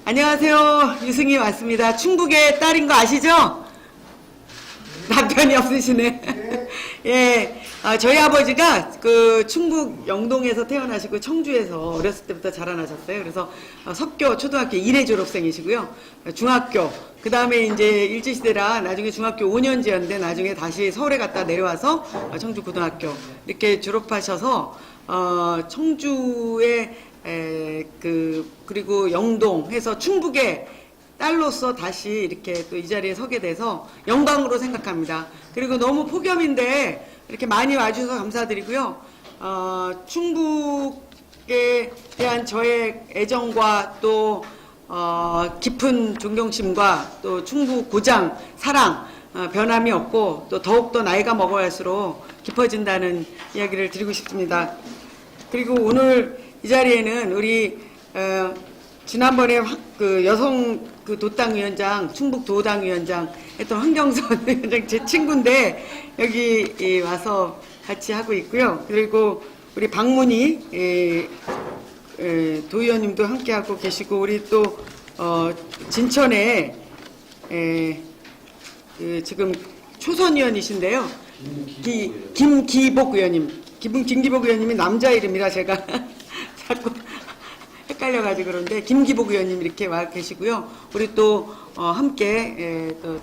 안녕하세요. 유승희 왔습니다. 충북의 딸인 거 아시죠? 남편이 없으시네. 예, 저희 아버지가 그 충북 영동에서 태어나시고 청주에서 어렸을 때부터 자라나셨어요. 그래서 석교 초등학교 1회 졸업생이시고요. 중학교, 그 다음에 이제 일제시대라 나중에 중학교 5년제였는데 나중에 다시 서울에 갔다 내려와서 청주 고등학교 이렇게 졸업하셔서 청주에 그리고 영동 해서 충북의 딸로서 다시 이렇게 또 이 자리에 서게 돼서 영광으로 생각합니다. 그리고 너무 폭염인데 이렇게 많이 와주셔서 감사드리고요. 충북에 대한 저의 애정과 또 깊은 존경심과 또 충북 고장 사랑 변함이 없고 또 더욱더 나이가 먹어갈수록 깊어진다는 이야기를 드리고 싶습니다. 그리고 오늘 이 자리에는 우리 지난번에 그 여성 그 도당위원장, 충북 도당위원장 했던 황경선 위원장 제 친구인데 여기 와서 같이 하고 있고요. 그리고 우리 박문희 도의원님도 함께 하고 계시고 우리 또 진천에 지금 초선 의원이신데요. 김기복 의원님, 김기복 의원님이 남자 이름이라 제가 자꾸 헷갈려가지고 그런데 김기복 의원님 이렇게 와 계시고요. 우리 또 함께 또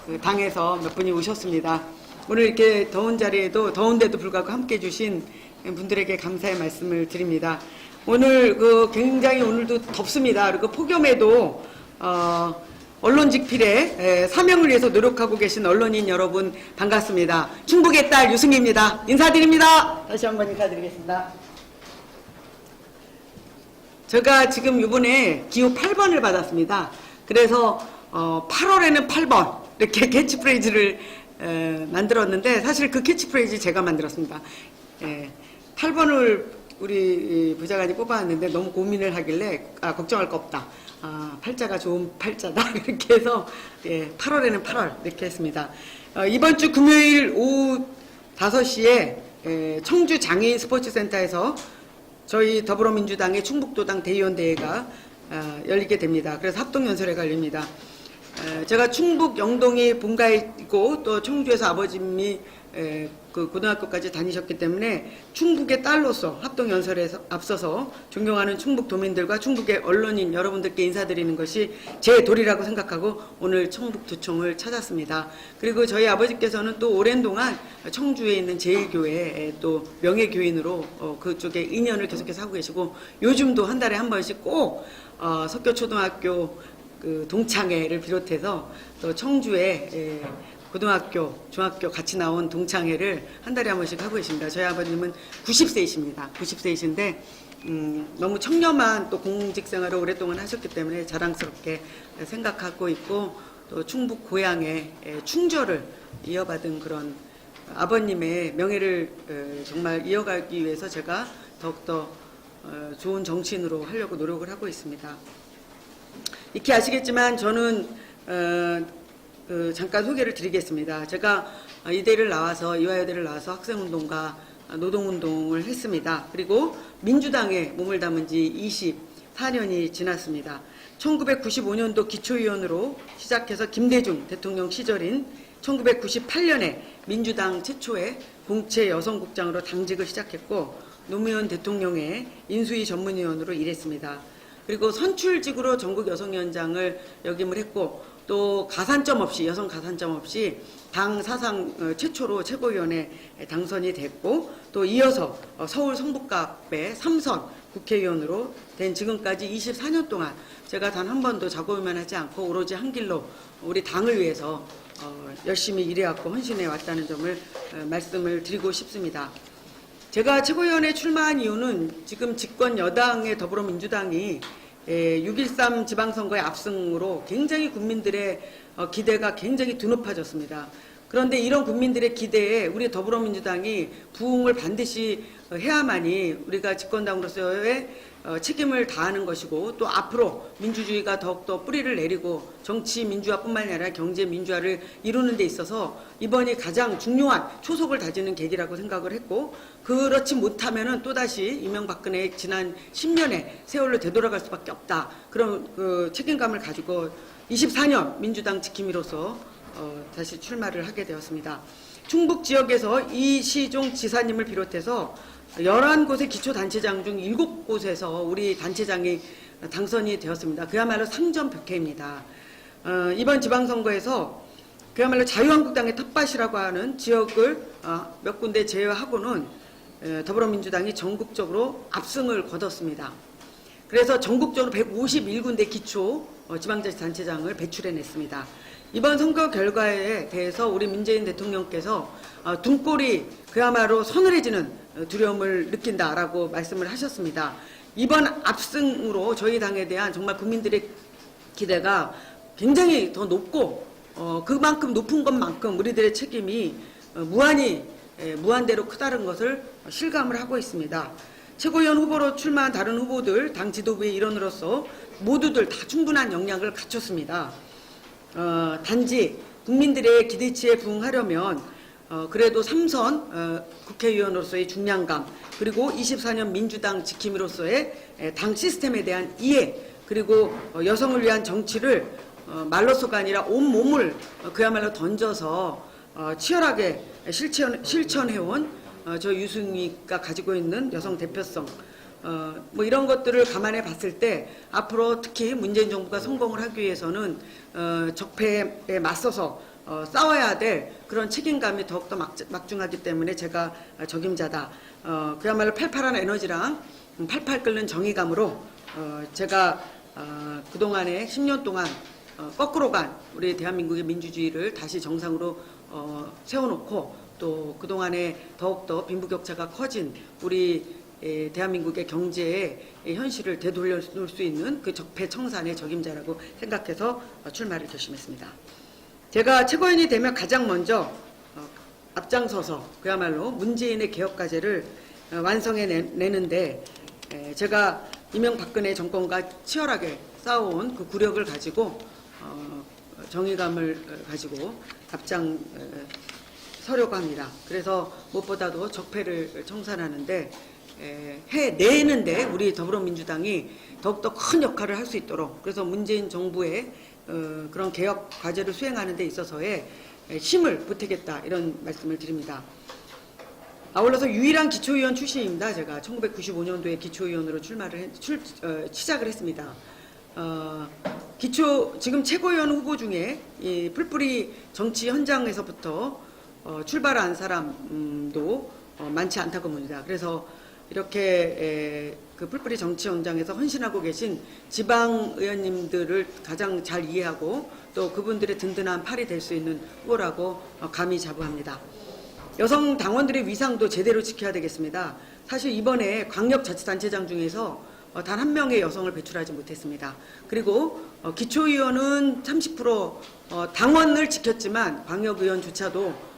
그 당에서 몇 분이 오셨습니다. 오늘 이렇게 더운 자리에도 더운데도 불구하고 함께 해주신 분들에게 감사의 말씀을 드립니다. 오늘 그 굉장히 오늘도 덥습니다. 그리고 폭염에도 언론직 필에 사명을 위해서 노력하고 계신 언론인 여러분 반갑습니다. 충북의 딸 유승희입니다. 인사드립니다. 다시 한번 인사드리겠습니다. 제가 지금 이번에 기호 8번을 받았습니다. 그래서 8월에는 8번 이렇게 캐치프레이즈를 만들었는데 사실 그 캐치프레이즈 제가 만들었습니다. 8번을 우리 부장관이 뽑아왔는데 너무 고민을 하길래 걱정할 거 없다. 팔자가 좋은 팔자다. 이렇게 해서 8월에는 8월 이렇게 했습니다. 이번 주 금요일 오후 5시에 청주 장애인 스포츠센터에서 저희 더불어민주당의 충북도당 대의원 대회가 열리게 됩니다. 그래서 합동연설회가 열립니다. 제가 충북 영동이 본가이고 또 청주에서 아버님이 그 고등학교까지 다니셨기 때문에 충북의 딸로서 합동연설에서 앞서서 존경하는 충북 도민들과 충북의 언론인 여러분들께 인사드리는 것이 제 도리라고 생각하고 오늘 청북도청을 찾았습니다. 그리고 저희 아버지께서는 또 오랜 동안 청주에 있는 제일교회 또 명예교인으로 그쪽에 인연을 계속해서 하고 계시고 요즘도 한 달에 한 번씩 꼭 석교초등학교 그 동창회를 비롯해서 또 청주에 고등학교, 중학교 같이 나온 동창회를 한 달에 한 번씩 하고 계십니다. 저희 아버님은 90세이십니다. 90세이신데 너무 청렴한 또 공직 생활을 오랫동안 하셨기 때문에 자랑스럽게 생각하고 있고 또 충북 고향의 충절을 이어받은 그런 아버님의 명예를 정말 이어가기 위해서 제가 더욱더 좋은 정치인으로 하려고 노력을 하고 있습니다. 익히 아시겠지만 저는 잠깐 소개를 드리겠습니다. 제가 이화여대를 나와서 학생운동과 노동운동을 했습니다. 그리고 민주당에 몸을 담은 지 24년이 지났습니다. 1995년도 기초위원으로 시작해서 김대중 대통령 시절인 1998년에 민주당 최초의 공채 여성국장으로 당직을 시작했고 노무현 대통령의 인수위 전문위원으로 일했습니다. 그리고 선출직으로 전국 여성위원장을 역임을 했고 또 가산점 없이 여성 가산점 없이 당 사상 최초로 최고위원에 당선이 됐고 또 이어서 서울 성북갑의 3선 국회의원으로 된 지금까지 24년 동안 제가 단 한 번도 자고만 하지 않고 오로지 한 길로 우리 당을 위해서 열심히 일해왔고 헌신해 왔다는 점을 말씀을 드리고 싶습니다. 제가 최고위원에 출마한 이유는 지금 집권 여당의 더불어민주당이 6.13 지방선거의 압승으로 굉장히 국민들의 기대가 굉장히 드높아졌습니다. 그런데 이런 국민들의 기대에 우리 더불어민주당이 부응을 반드시 해야만이 우리가 집권당으로서의 책임을 다하는 것이고 또 앞으로 민주주의가 더욱더 뿌리를 내리고 정치 민주화뿐만이 아니라 경제 민주화를 이루는 데 있어서 이번이 가장 중요한 초석을 다지는 계기라고 생각을 했고 그렇지 못하면은 또다시 이명박근혜의 지난 10년의 세월로 되돌아갈 수밖에 없다. 그런 그 책임감을 가지고 24년 민주당 지킴이로서 다시 출마를 하게 되었습니다. 충북 지역에서 이시종 지사님을 비롯해서 11곳의 기초단체장 중 7곳에서 우리 단체장이 당선이 되었습니다. 그야말로 상전벽해입니다. 이번 지방선거에서 그야말로 자유한국당의 텃밭이라고 하는 지역을 몇 군데 제외하고는 더불어민주당이 전국적으로 압승을 거뒀습니다. 그래서 전국적으로 151군데 기초 지방자치단체장을 배출해냈습니다. 이번 선거 결과에 대해서 우리 문재인 대통령께서 등골이 그야말로 서늘해지는 두려움을 느낀다라고 말씀을 하셨습니다. 이번 압승으로 저희 당에 대한 정말 국민들의 기대가 굉장히 더 높고 그만큼 높은 것만큼 우리들의 책임이 무한대로 크다는 것을 실감을 하고 있습니다. 최고위원 후보로 출마한 다른 후보들, 당 지도부의 일원으로서 모두들 다 충분한 역량을 갖췄습니다. 단지 국민들의 기대치에 부응하려면 그래도 3선 국회의원으로서의 중량감 그리고 24년 민주당 지킴이로서의 당 시스템에 대한 이해 그리고 여성을 위한 정치를 말로서가 아니라 온몸을 그야말로 던져서 치열하게 실천해온 저 유승희가 가지고 있는 여성 대표성 뭐 이런 것들을 감안해 봤을 때 앞으로 특히 문재인 정부가 성공을 하기 위해서는 적폐에 맞서서 싸워야 될 그런 책임감이 더욱더 막중하기 때문에 제가 적임자다. 그야말로 팔팔한 에너지랑 팔팔 끓는 정의감으로 제가 그동안에 10년 동안 거꾸로 간 우리 대한민국의 민주주의를 다시 정상으로 세워놓고 또 그동안에 더욱더 빈부격차가 커진 우리 대한민국의 경제의 현실을 되돌려놓을 수 있는 그 적폐 청산의 적임자라고 생각해서 출마를 결심했습니다. 제가 최고위원이 되면 가장 먼저 앞장서서 그야말로 문재인의 개혁과제를 완성해내는데 제가 이명박근혜 정권과 치열하게 싸워온 그 구력을 가지고 정의감을 가지고 앞장서려고 합니다. 그래서 무엇보다도 적폐를 청산하는데 해내는데 우리 더불어민주당이 더욱더 큰 역할을 할 수 있도록 그래서 문재인 정부의 그런 개혁 과제를 수행하는 데 있어서의 힘을 보태겠다 이런 말씀을 드립니다. 아울러서 유일한 기초의원 출신입니다. 제가 1995년도에 기초의원으로 시작을 했습니다. 지금 최고위원 후보 중에 이 풀뿌리 정치 현장에서부터 출발한 사람도 많지 않다고 봅니다. 그래서 이렇게 그 풀뿌리 정치 현장에서 헌신하고 계신 지방 의원님들을 가장 잘 이해하고 또 그분들의 든든한 팔이 될 수 있는 후보라고 감히 자부합니다. 여성 당원들의 위상도 제대로 지켜야 되겠습니다. 사실 이번에 광역자치단체장 중에서 단 한 명의 여성을 배출하지 못했습니다. 그리고 기초의원은 30% 당원을 지켰지만 광역의원조차도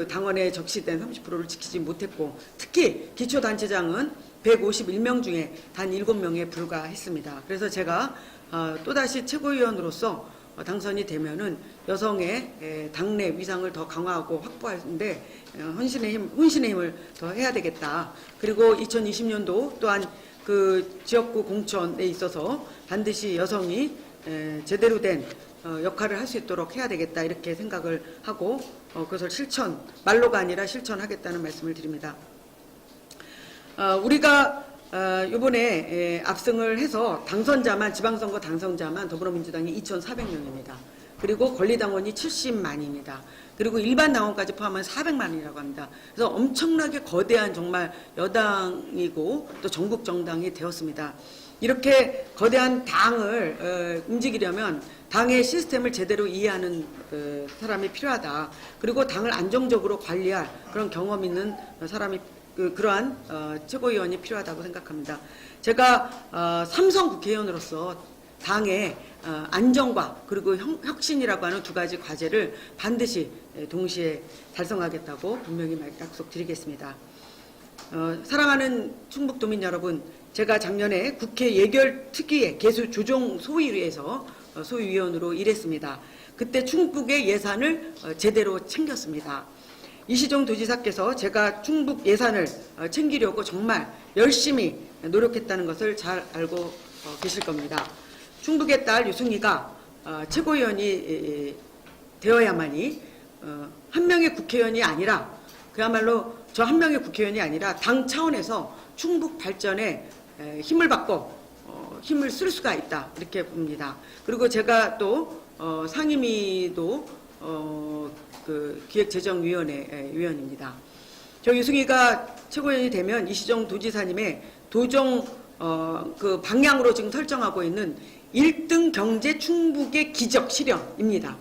당원에 적시된 30%를 지키지 못했고 특히 기초단체장은 151명 중에 단 7명에 불과했습니다. 그래서 제가 또다시 최고위원으로서 당선이 되면은 여성의 당내 위상을 더 강화하고 확보하는데 혼신의 힘을 더 해야 되겠다. 그리고 2020년도 또한 그 지역구 공천에 있어서 반드시 여성이 제대로 된 역할을 할 수 있도록 해야 되겠다 이렇게 생각을 하고 그것을 말로가 아니라 실천하겠다는 말씀을 드립니다. 우리가 이번에 압승을 해서 지방선거 당선자만 더불어민주당이 2,400명입니다. 그리고 권리당원이 70만입니다. 그리고 일반 당원까지 포함하면 400만이라고 합니다. 그래서 엄청나게 거대한 정말 여당이고 또 전국 정당이 되었습니다. 이렇게 거대한 당을 움직이려면 당의 시스템을 제대로 이해하는 사람이 필요하다. 그리고 당을 안정적으로 관리할 그런 경험 있는 사람이 그러한 최고위원이 필요하다고 생각합니다. 제가 3선 국회의원으로서 당의 안정과 그리고 혁신이라고 하는 두 가지 과제를 반드시 동시에 달성하겠다고 분명히 약속드리겠습니다. 사랑하는 충북도민 여러분, 제가 작년에 국회 예결특위의 개수 조정 소위에서 소위위원으로 일했습니다. 그때 충북의 예산을 제대로 챙겼습니다. 이시종 도지사께서 제가 충북 예산을 챙기려고 정말 열심히 노력했다는 것을 잘 알고 계실 겁니다. 충북의 딸 유승희가 최고위원이 되어야만이 한 명의 국회의원이 아니라 그야말로 저 한 명의 국회의원이 아니라 당 차원에서 충북 발전에 힘을 받고 힘을 쓸 수가 있다 이렇게 봅니다. 그리고 제가 또 상임위도 그 기획재정위원회 위원입니다. 저 유승희가 최고위원이 되면 이시정 도지사님의 도정 그 방향으로 지금 설정하고 있는 1등 경제 충북의 기적 실현입니다.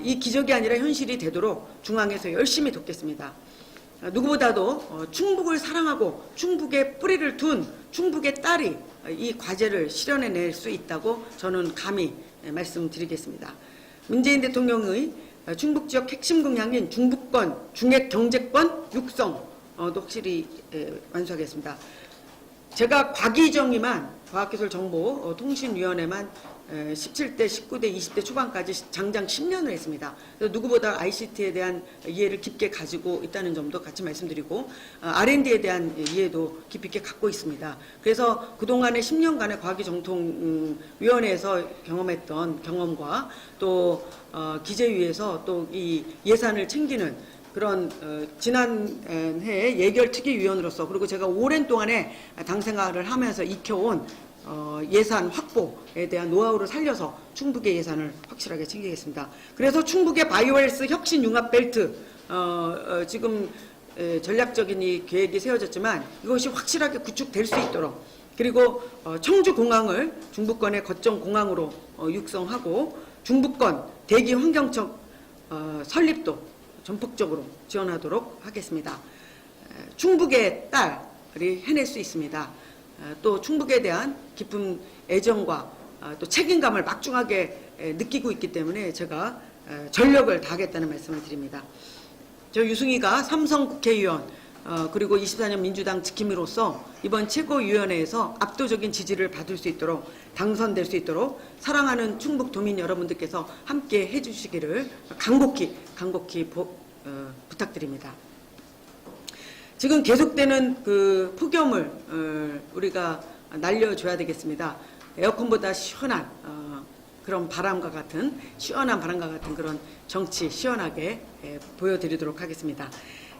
이 기적이 아니라 현실이 되도록 중앙에서 열심히 돕겠습니다. 누구보다도 충북을 사랑하고 충북에 뿌리를 둔 충북의 딸이 이 과제를 실현해낼 수 있다고 저는 감히 말씀드리겠습니다. 문재인 대통령의 충북 지역 핵심 공약인 중부권, 중핵 경제권 육성도 확실히 완수하겠습니다. 제가 과기정의만 과학기술정보통신위원회만 17대, 19대, 20대 초반까지 장장 10년을 했습니다. 그래서 누구보다 ICT에 대한 이해를 깊게 가지고 있다는 점도 같이 말씀드리고 R&D에 대한 이해도 깊이 있게 갖고 있습니다. 그래서 그동안의 10년간의 과기정통위원회에서 경험했던 경험과 또 기재위에서 또 이 예산을 챙기는 그런 지난 해에 예결특위위원으로서 그리고 제가 오랜 동안에 당 생활을 하면서 익혀온 예산 확보에 대한 노하우를 살려서 충북의 예산을 확실하게 챙기겠습니다. 그래서 충북의 바이오헬스 혁신 융합 벨트 지금 전략적인 이 계획이 세워졌지만 이것이 확실하게 구축될 수 있도록 그리고 청주공항을 중부권의 거점 공항으로 육성하고 중부권 대기 환경청 설립도 전폭적으로 지원하도록 하겠습니다. 충북의 딸이 해낼 수 있습니다. 또 충북에 대한 깊은 애정과 또 책임감을 막중하게 느끼고 있기 때문에 제가 전력을 다하겠다는 말씀을 드립니다. 저 유승희가 삼성 국회의원 그리고 24년 민주당 지킴이로서 이번 최고위원회에서 압도적인 지지를 받을 수 있도록 당선될 수 있도록 사랑하는 충북 도민 여러분들께서 함께 해주시기를 간곡히 부탁드립니다. 지금 계속되는 그 폭염을 우리가 날려줘야 되겠습니다. 에어컨보다 시원한 그런 바람과 같은 시원한 바람과 같은 그런 정치 시원하게 보여드리도록 하겠습니다.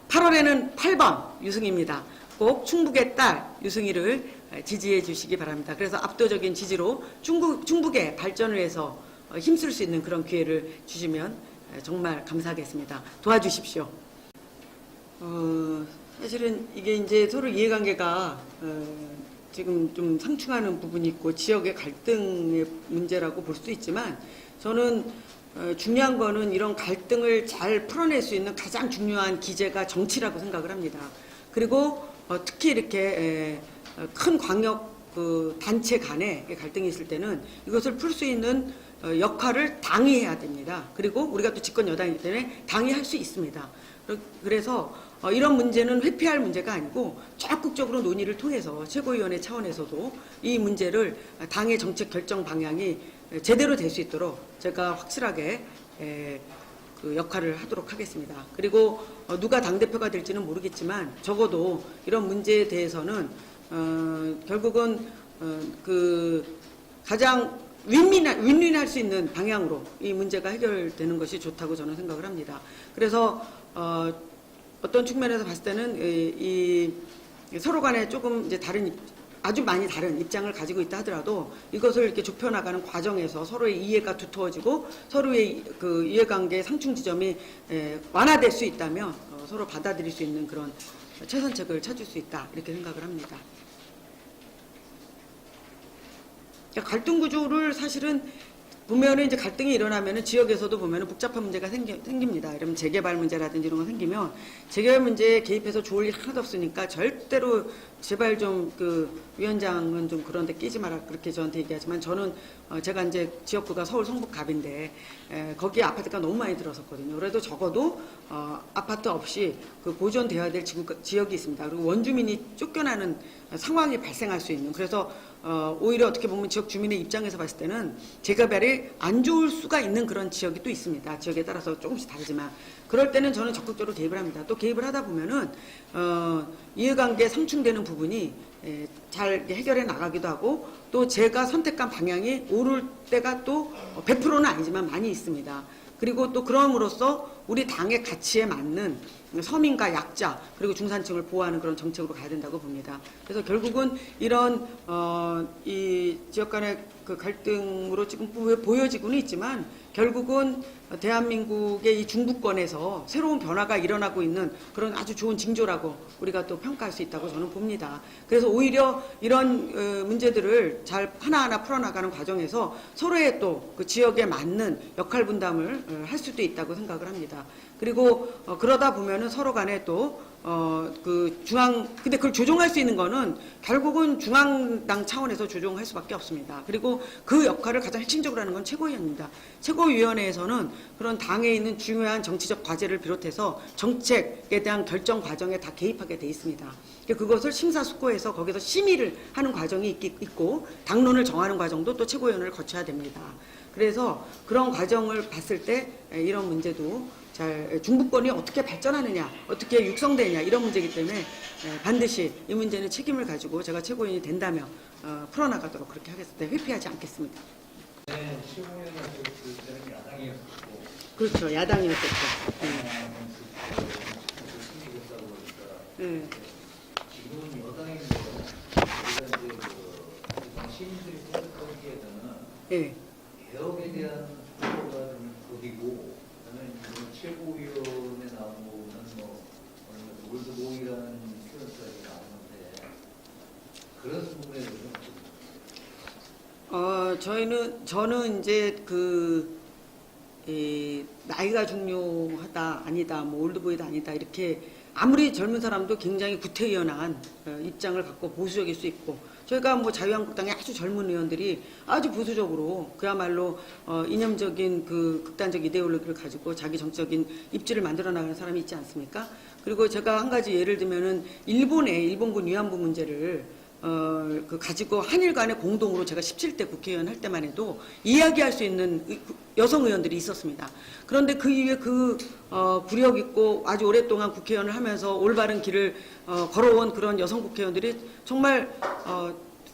8월에는 8번 유승희입니다. 꼭 충북의 딸 유승희를 지지해 주시기 바랍니다. 그래서 압도적인 지지로 충북의 발전을 위해서 힘쓸 수 있는 그런 기회를 주시면 정말 감사하겠습니다. 도와주십시오. 사실은 이게 이제 서로 이해관계가 지금 좀 상충하는 부분이 있고 지역의 갈등의 문제라고 볼 수도 있지만 저는 중요한 거는 이런 갈등을 잘 풀어낼 수 있는 가장 중요한 기제가 정치라고 생각을 합니다. 그리고 특히 이렇게 큰 광역 그 단체 간에 갈등이 있을 때는 이것을 풀 수 있는 역할을 당이 해야 됩니다. 그리고 우리가 또 집권 여당이기 때문에 당이 할 수 있습니다. 그래서 이런 문제는 회피할 문제가 아니고 적극적으로 논의를 통해서 최고위원회 차원에서도 이 문제를 당의 정책 결정 방향이 제대로 될 수 있도록 제가 확실하게 그 역할을 하도록 하겠습니다. 그리고 누가 당대표가 될지는 모르겠지만 적어도 이런 문제에 대해서는 결국은 그 가장 윈윈할 수 있는 방향으로 이 문제가 해결되는 것이 좋다고 저는 생각을 합니다. 그래서 어떤 측면에서 봤을 때는 이 서로 간에 조금 이제 아주 많이 다른 입장을 가지고 있다 하더라도 이것을 이렇게 좁혀나가는 과정에서 서로의 이해가 두터워지고 서로의 그 이해관계 상충 지점이 완화될 수 있다면 서로 받아들일 수 있는 그런 최선책을 찾을 수 있다 이렇게 생각을 합니다. 갈등 구조를 사실은 보면은 이제 갈등이 일어나면은 지역에서도 보면은 복잡한 문제가 생깁니다. 이러면 재개발 문제라든지 이런 거 생기면 재개발 문제에 개입해서 좋을 일 하나도 없으니까 절대로 제발 좀 그 위원장은 좀 그런 데 끼지 마라 그렇게 저한테 얘기하지만 저는 제가 이제 지역구가 서울 성북갑인데 거기에 아파트가 너무 많이 들어섰거든요. 그래도 적어도 아파트 없이 그 보존되어야 될 지역이 있습니다. 그리고 원주민이 쫓겨나는 상황이 발생할 수 있는 그래서 오히려 어떻게 보면 지역 주민의 입장에서 봤을 때는 재개발이 안 좋을 수가 있는 그런 지역이 또 있습니다. 지역에 따라서 조금씩 다르지만 그럴 때는 저는 적극적으로 개입을 합니다. 또 개입을 하다 보면은 이해관계 상충되는 부분이 잘 해결해 나가기도 하고 또 제가 선택한 방향이 옳을 때가 또 100%는 아니지만 많이 있습니다. 그리고 또 그럼으로써 우리 당의 가치에 맞는 서민과 약자 그리고 중산층을 보호하는 그런 정책으로 가야 된다고 봅니다. 그래서 결국은 이런 이 지역 간의 그 갈등으로 지금 보여지고는 있지만 결국은 대한민국의 이 중부권에서 새로운 변화가 일어나고 있는 그런 아주 좋은 징조라고 우리가 또 평가할 수 있다고 저는 봅니다. 그래서 오히려 이런 문제들을 잘 하나하나 풀어나가는 과정에서 서로의 또 그 지역에 맞는 역할 분담을 할 수도 있다고 생각을 합니다. 그리고 그러다 보면은 서로 간에 또 근데 그걸 조종할 수 있는 거는 결국은 중앙당 차원에서 조종할 수밖에 없습니다. 그리고 그 역할을 가장 핵심적으로 하는 건 최고위원입니다. 최고위원회에서는 그런 당에 있는 중요한 정치적 과제를 비롯해서 정책에 대한 결정 과정에 다 개입하게 돼 있습니다. 그것을 심사숙고해서 거기서 심의를 하는 과정이 있고 당론을 정하는 과정도 또 최고위원회를 거쳐야 됩니다. 그래서 그런 과정을 봤을 때 이런 문제도 잘 중부권이 어떻게 발전하느냐, 어떻게 육성되느냐 이런 문제이기 때문에 반드시 이 문제는 책임을 가지고 제가 최고위원이 된다면 풀어나가도록 그렇게 하겠습니다. 회피하지 않겠습니다. 네, 최고위원은 그때는 야당이었고 그렇죠, 야당이었겠죠. 네. 지금 여당인데 우리가 이제 시민들이 생각하기에는 네. 개혁에 대한 속도가 좀 더디고 저는 최고위원에 나오는 올드보이라는 표현까지 나오는데 그런 부분에 대해서 저는 이제 나이가 중요하다 아니다 뭐 올드보이다 아니다 이렇게 아무리 젊은 사람도 굉장히 구태의연한 입장을 갖고 보수적일 수 있고 저희가 뭐 자유한국당의 아주 젊은 의원들이 아주 보수적으로 그야말로 이념적인 그 극단적 이데올로기를 가지고 자기 정적인 입지를 만들어 나가는 사람이 있지 않습니까? 그리고 제가 한 가지 예를 들면은 일본군 위안부 문제를 가지고 한일 간의 공동으로 제가 17대 국회의원 할 때만 해도 이야기할 수 있는 여성 의원들이 있었습니다. 그런데 그 이후에 구력 있고 아주 오랫동안 국회의원을 하면서 올바른 길을 걸어온 그런 여성 국회의원들이 정말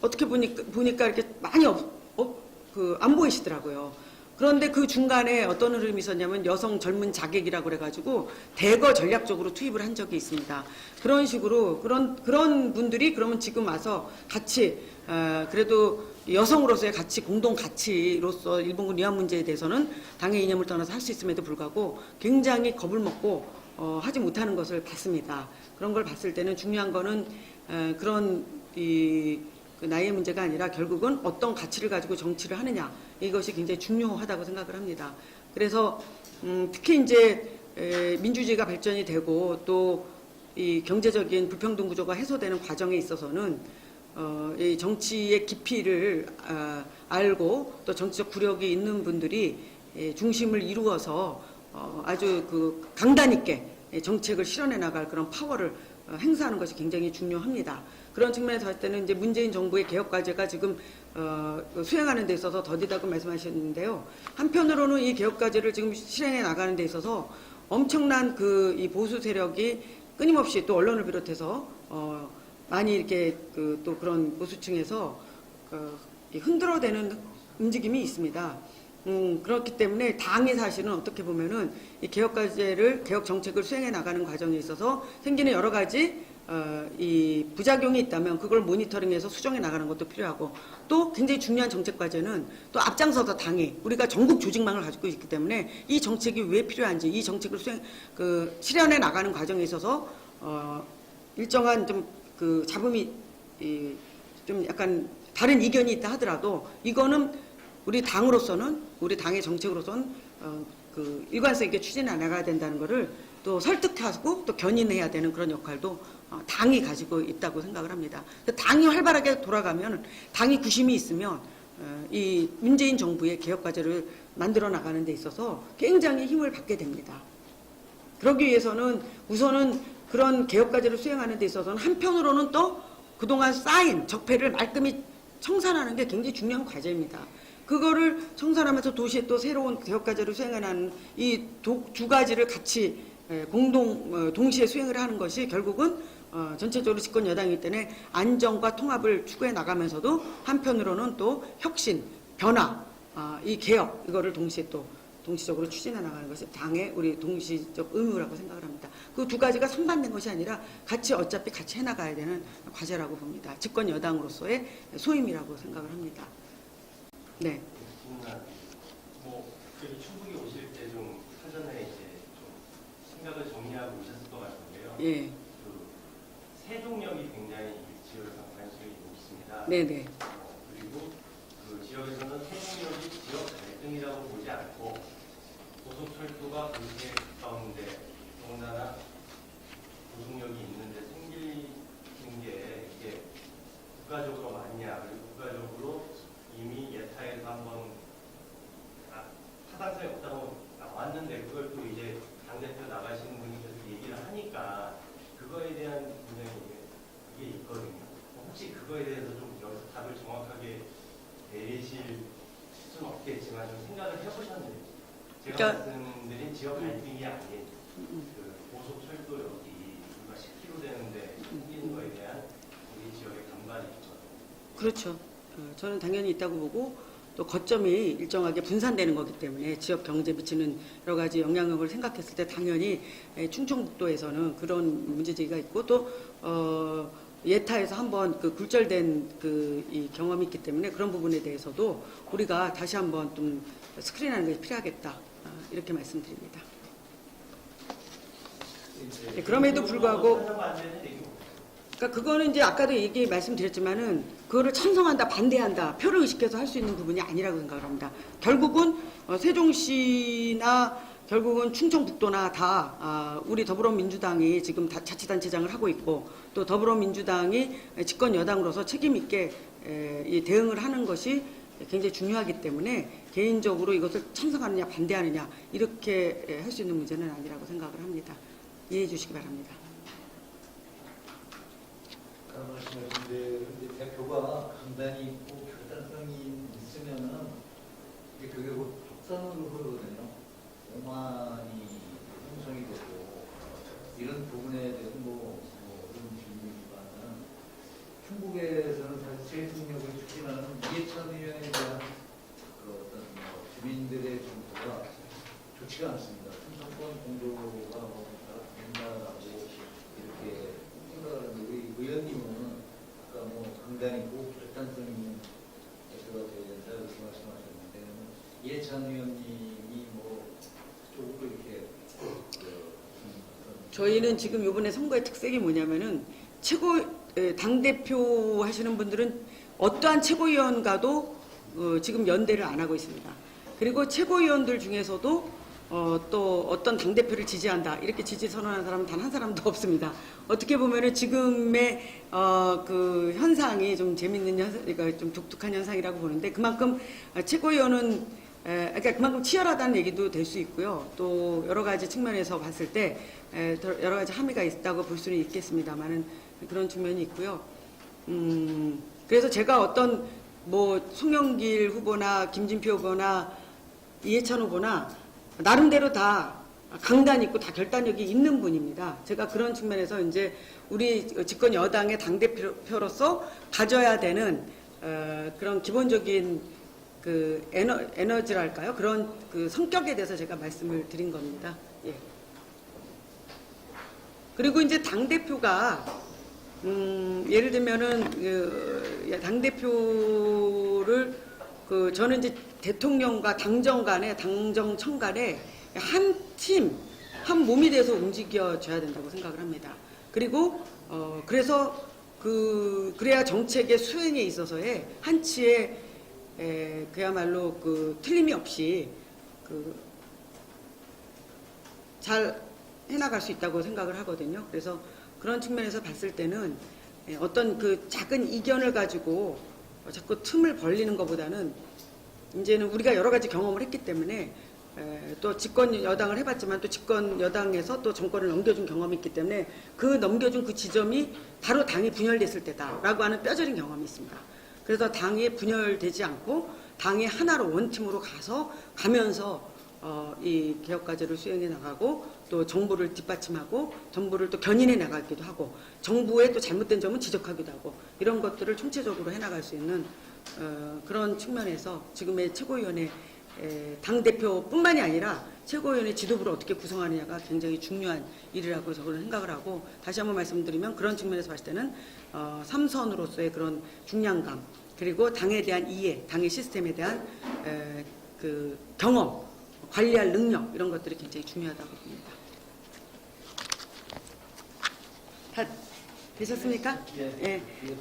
어떻게 보니까 이렇게 많이 안 보이시더라고요. 그런데 그 중간에 어떤 흐름이 있었냐면 여성 젊은 자객이라고 그래가지고 대거 전략적으로 투입을 한 적이 있습니다. 그런 식으로 그런 분들이 그러면 지금 와서 같이 그래도 여성으로서의 가치 공동 가치로서 일본군 위안 문제에 대해서는 당의 이념을 떠나서 할 수 있음에도 불구하고 굉장히 겁을 먹고 하지 못하는 것을 봤습니다. 그런 걸 봤을 때는 중요한 거는 그런 그 나이의 문제가 아니라 결국은 어떤 가치를 가지고 정치를 하느냐 이것이 굉장히 중요하다고 생각을 합니다. 그래서 특히 이제 민주주의가 발전이 되고 또 이 경제적인 불평등 구조가 해소되는 과정에 있어서는 이 정치의 깊이를 알고 또 정치적 구력이 있는 분들이 중심을 이루어서 아주 그 강단 있게 정책을 실현해 나갈 그런 파워를 행사하는 것이 굉장히 중요합니다. 그런 측면에서 봤을 때는 이제 문재인 정부의 개혁 과제가 지금 수행하는 데 있어서 더디다고 말씀하셨는데요. 한편으로는 이 개혁 과제를 지금 실행해 나가는 데 있어서 엄청난 이 보수 세력이 끊임없이 또 언론을 비롯해서 많이 이렇게 또 그런 보수층에서 흔들어대는 움직임이 있습니다. 그렇기 때문에 당이 사실은 어떻게 보면은 이 개혁 정책을 수행해 나가는 과정에 있어서 생기는 여러 가지 이 부작용이 있다면 그걸 모니터링해서 수정해 나가는 것도 필요하고 또 굉장히 중요한 정책 과제는 또 앞장서서 당이 우리가 전국 조직망을 가지고 있기 때문에 이 정책이 왜 필요한지 이 정책을 실현해 나가는 과정에 있어서 일정한 좀 잡음이 좀 약간 다른 이견이 있다 하더라도 이거는 우리 당으로서는 우리 당의 정책으로서는 그 일관성 있게 추진해 나가야 된다는 것을 또 설득하고 또 견인해야 되는 그런 역할도 당이 가지고 있다고 생각을 합니다. 당이 활발하게 돌아가면 당이 구심이 있으면 이 문재인 정부의 개혁 과제를 만들어 나가는 데 있어서 굉장히 힘을 받게 됩니다. 그러기 위해서는 우선은 그런 개혁 과제를 수행하는 데 있어서는 한편으로는 또 그동안 쌓인 적폐를 말끔히 청산하는 게 굉장히 중요한 과제입니다. 그거를 청산하면서 도시에 또 새로운 개혁 과제를 수행하는 이 두 가지를 같이 동시에 수행을 하는 것이 결국은 전체적으로 집권 여당이기 때문에 안정과 통합을 추구해 나가면서도 한편으로는 또 혁신, 변화, 이 개혁 이거를 동시적으로 추진해 나가는 것이 당의 우리 동시적 의무라고 생각을 합니다. 그 두 가지가 상반된 것이 아니라 어차피 같이 해나가야 되는 과제라고 봅니다. 집권 여당으로서의 소임이라고 생각을 합니다. 네. 뭐 여기 충북에 오실 때 좀 사전에 이제 좀 생각을 정리하고 오셨을 것 같은데요. 예. 그 세종역이 굉장히 지역에서 관심이 높습니다. 네네. 그리고 그 지역에서는 세종역이 지역 갈등이라고 보지 않고 고속철도가 도시의 가운데 더군다나 고속역이 있는데 생기는 게 이게 국가적으로 맞냐, 그리고 국가적으로 이미 예타에서 한번 타당성이 없다고 나왔는데 그걸 또 이제 당대표 나가시는 분이 계속 얘기를 하니까 그거에 대한 분명히 이게 있거든요. 혹시 그거에 대해서 좀 여기서 답을 정확하게 내리실 수는 없겠지만 좀 생각을 해보셨는지 제가 그러니까, 말씀드린 지역 갈등이 아닌 그 고속철도역이 우리가 10km 되는데 생기는 거에 대한 우리 지역의 반발이 있거든요. 그렇죠. 저는 당연히 있다고 보고 또 거점이 일정하게 분산되는 거기 때문에 지역 경제에 미치는 여러 가지 영향력을 생각했을 때 당연히 충청북도에서는 그런 문제제기가 있고 또 예타에서 한번 그 굴절된 이 경험이 있기 때문에 그런 부분에 대해서도 우리가 다시 한번 좀 스크린하는 것이 필요하겠다 이렇게 말씀드립니다. 네, 그럼에도 불구하고 그러니까 그거는 이제 아까도 말씀드렸지만은 그거를 찬성한다, 반대한다, 표를 의식해서 할 수 있는 부분이 아니라고 생각을 합니다. 결국은 세종시나 결국은 충청북도나 다 우리 더불어민주당이 지금 다 자치단체장을 하고 있고 또 더불어민주당이 집권 여당으로서 책임 있게 이 대응을 하는 것이 굉장히 중요하기 때문에 개인적으로 이것을 찬성하느냐 반대하느냐 이렇게 할 수 있는 문제는 아니라고 생각을 합니다. 이해해 주시기 바랍니다. 아까 말씀하신 대로 이제 대표가 강단이 있고 결단성이 있으면은 이게 그게 곧 적선으로 흐르거든요. 오만이 형성이 되고 이런 부분에 대해서 그런 질문이지만은 충북에서는 사실 세종역을 추진하는 이해찬 의원에 대한 그 어떤 주민들의 정서가 좋지가 않습니다. 충청권 공조가 된다라고 이렇게 생각하는데 우리 의원님은 아까 강단 있고 결단성 있는 대표가 되어야 된다 이렇게 말씀하셨는데 이해찬 의원님이 쪽으로 이렇게 저희는 지금 이번에 선거의 특색이 뭐냐면은 당대표 하시는 분들은 어떠한 최고위원과도 지금 연대를 안 하고 있습니다. 그리고 최고위원들 중에서도 또 어떤 당대표를 지지한다 이렇게 지지 선언하는 사람은 단 한 사람도 없습니다. 어떻게 보면은 지금의 그 현상이 좀 재밌는 그러니까 좀 독특한 현상이라고 보는데 그만큼 최고위원은 그러니까 그만큼 치열하다는 얘기도 될 수 있고요. 또 여러 가지 측면에서 봤을 때 여러 가지 함의가 있다고 볼 수는 있겠습니다만은 그런 측면이 있고요. 그래서 제가 어떤 송영길 후보나 김진표 후보나 이해찬 후보나 나름대로 다 강단 있고 다 결단력이 있는 분입니다. 제가 그런 측면에서 이제 우리 집권 여당의 당대표로서 가져야 되는 그런 기본적인 그 에너지랄까요? 그런 그 성격에 대해서 제가 말씀을 드린 겁니다. 예. 그리고 이제 당대표가 예를 들면은 당대표를 저는 이제 대통령과 당정 간에 한 팀, 한 몸이 돼서 움직여줘야 된다고 생각을 합니다. 그리고 그래서 그래야 정책의 수행에 있어서의 한치의 그야말로 그 틀림이 없이 잘 해나갈 수 있다고 생각을 하거든요. 그래서 그런 측면에서 봤을 때는 어떤 그 작은 이견을 가지고 자꾸 틈을 벌리는 것보다는 이제는 우리가 여러 가지 경험을 했기 때문에 또 집권 여당을 해봤지만 또 집권 여당에서 또 정권을 넘겨준 경험이 있기 때문에 그 넘겨준 그 지점이 바로 당이 분열됐을 때다라고 하는 뼈저린 경험이 있습니다. 그래서 당이 분열되지 않고 당이 하나로 원팀으로 가면서 이 개혁과제를 수행해 나가고 또 정부를 뒷받침하고 정부를 또 견인해 나가기도 하고 정부의 또 잘못된 점은 지적하기도 하고 이런 것들을 총체적으로 해나갈 수 있는 그런 측면에서 지금의 최고위원회 당대표뿐만이 아니라 최고위원회 지도부를 어떻게 구성하느냐가 굉장히 중요한 일이라고 저는 생각을 하고 다시 한번 말씀드리면 그런 측면에서 봤을 때는 삼선으로서의 그런 중량감 그리고 당에 대한 이해, 당의 시스템에 대한 그 경험, 관리할 능력 이런 것들이 굉장히 중요하다고 봅니다. 다 되셨습니까? 예. 예.